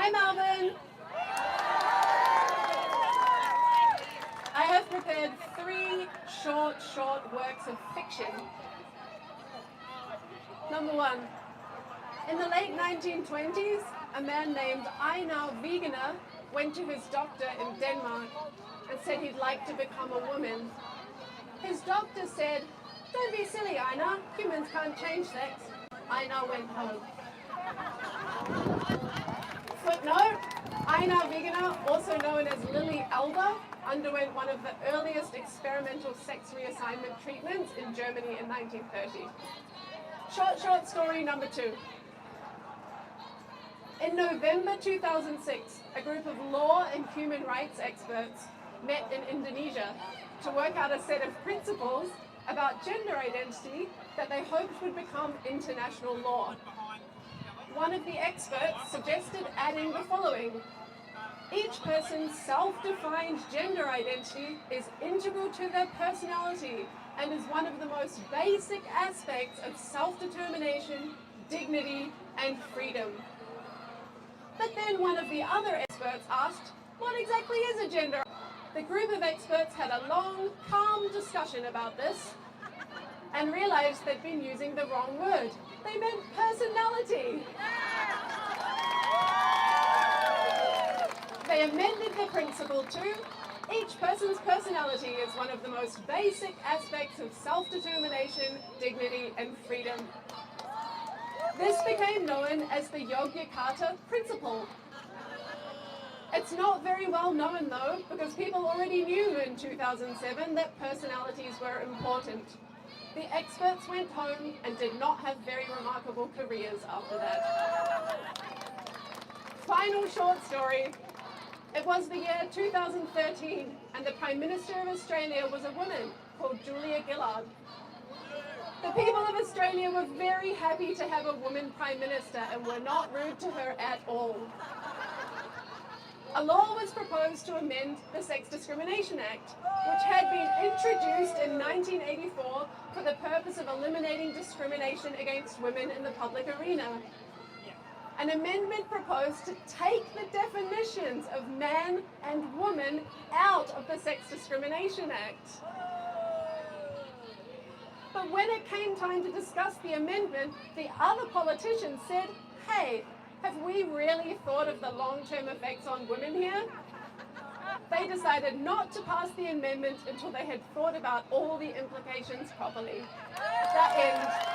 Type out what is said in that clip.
Hi Melbourne! I have prepared 3 short works of fiction. Number 1. In the late 1920s, a man named Einar Wegener went to his doctor in Denmark and said he'd like to become a woman. His doctor said, "Don't be silly, Einar, humans can't change sex." Einar went home. Footnote, Einar Wegener, also known as Lily Elder, underwent one of the earliest experimental sex reassignment treatments in Germany in 1930. Short story number 2. In November 2006, a group of law and human rights experts met in Indonesia to work out a set of principles about gender identity that they hoped would become international law. One of the experts suggested adding the following: each person's self-defined gender identity is integral to their personality and is one of the most basic aspects of self-determination, dignity, and freedom. But then one of the other experts asked, what exactly is a gender? The group of experts had a long, calm discussion about this and realized they'd been using the wrong word. They meant personality. They amended the principle to, each person's personality is one of the most basic aspects of self-determination, dignity, and freedom. This became known as the Yogyakarta Principle. It's not very well known though, because people already knew in 2007 that personalities were important. The experts went home and did not have very remarkable careers after that. Final short story. It was the year 2013 and the Prime Minister of Australia was a woman called Julia Gillard. The people of Australia were very happy to have a woman Prime Minister and were not rude to her at all. A law was proposed to amend the Sex Discrimination Act, which had been introduced in 1984 for the purpose of eliminating discrimination against women in the public arena. An amendment proposed to take the definitions of man and woman out of the Sex Discrimination Act. But when it came time to discuss the amendment, the other politicians said, hey, have we really thought of the long-term effects on women here? They decided not to pass the amendment until they had thought about all the implications properly. That ends.